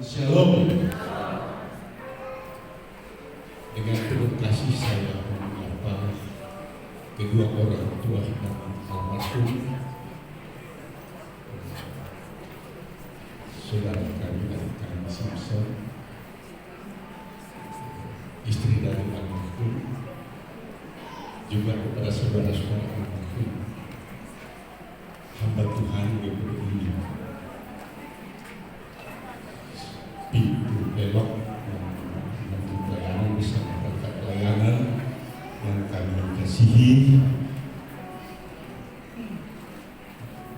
Shalom. Dengan penuh kasih saya menyapa kedua orang tua almarhum saudara kami Kang Simpson, istri dari almarhum, juga kepada saudara-saudara almarhum, hamba Tuhan yang beriman. Pintu belok menuju pelayanan bersama rekan pelayanan yang kami kasihi,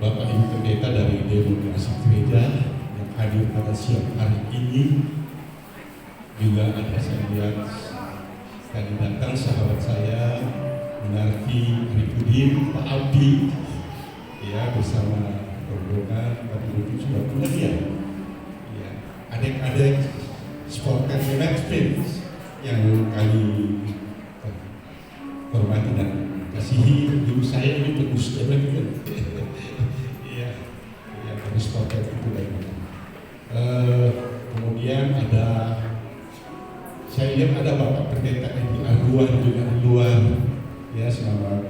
Bapak Ibu Pendeta dari Demokrasi Gereja yang hadir pada siang hari ini, juga ada saya lihat tadi datang sahabat saya Menarki Arifudin, Pak Abdi, ya, bersama rombongan Bapak Ibu sudah pulang ya. Adik-adik Sportkan Experience yang kami hormati dan kasihi. Dulu saya ini pegus development. Iya, dari Sportkan itu dari kemudian ada, saya lihat ada Bapak Pendeta di luar juga di luar. Ya, selamat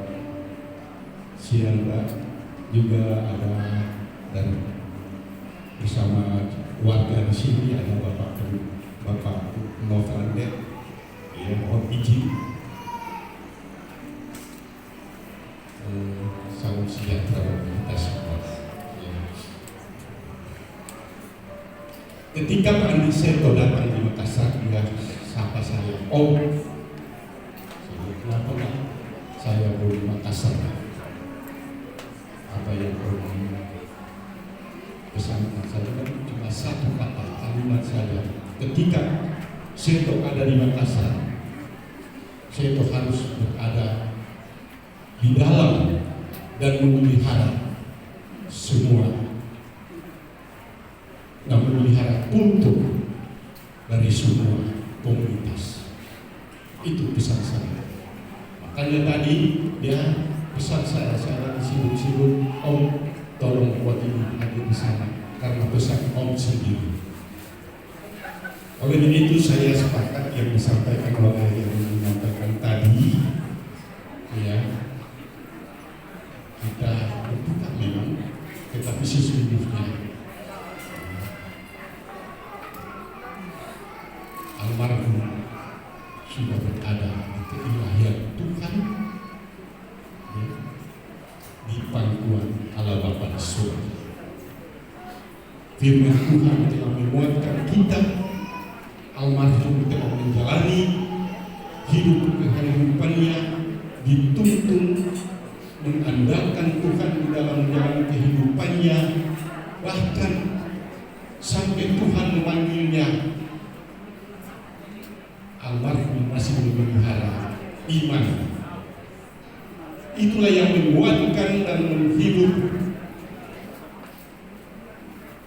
siang Pak. Juga ada dan bersama warga di sini ada Bapak Novande, ya, mohon izin. Salam sejahtera bagi kita semua. Ya. Ketika Pak Andi Seto datang di Makassar, dia sapa saya, Om. Saya, kenapa enggak? Saya di Makassar. Apa yang perlu pesan saya kan cuma satu kata kalimat saya. Ketika Seto ada di Makassar, Seto harus berada di dalam dan memelihara semua, dan memelihara untuk dari semua komunitas. Itu pesan saya. Makanya tadi dia pesan saya disibuk-sibuk, Om tolong buat ibu hadir di sana karena pesan Om sendiri. Oleh itu saya sepakat yang disampaikan oleh yang menyampaikan tadi, ya, kita berduka memang, tetapi sesungguhnya almarhum sudah berada di keilahian Tuhan, ya, di pangkuan Allah Bapa di surga. Firman Tuhan telah menguatkan kita. Almarhum telah menjalani hidup kehidupannya dituntun mengandalkan Tuhan di dalam jalan kehidupannya, bahkan sampai Tuhan memanggilnya. Almarhum masih memelihara iman. Itulah yang menguatkan dan menghibur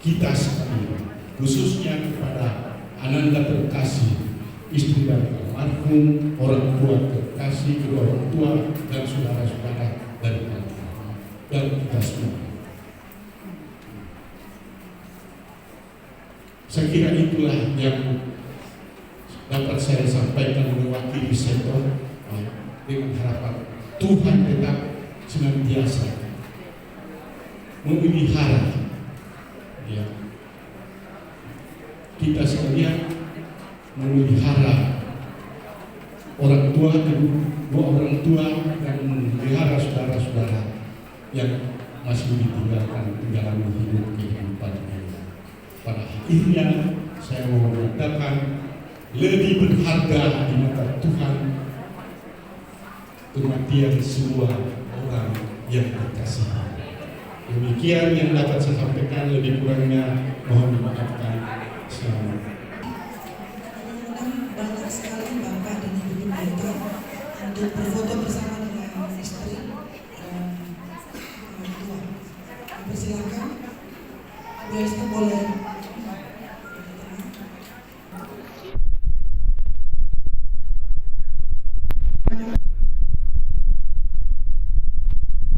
kita sekalian, khususnya kepada Ananda terkasih, istri dari almarhum, orang tua terkasih, kedua orang tua dan saudara-saudara dari almarhum dan kita semua. Saya kira itulah yang dapat saya sampaikan mewakili Seto, dengan harapan Tuhan tetap senantiasa memelihara, ya, kita sekalian, memelihara orang tua, kedua orang tua, dan memelihara saudara-saudara yang masih ditinggalkan dalam hidup kehidupan ini. Pada akhirnya saya mau mengatakan lebih berharga di mata Tuhan kematian semua orang yang dikasihi. Demikian yang dapat saya sampaikan, lebih kurangnya mohon dimaafkan. Selamat. Banyak sekali Bapak dan Ibu Pendeta untuk berfoto bersama dengan istri dan orang tua. Persilakan, Bu Esther boleh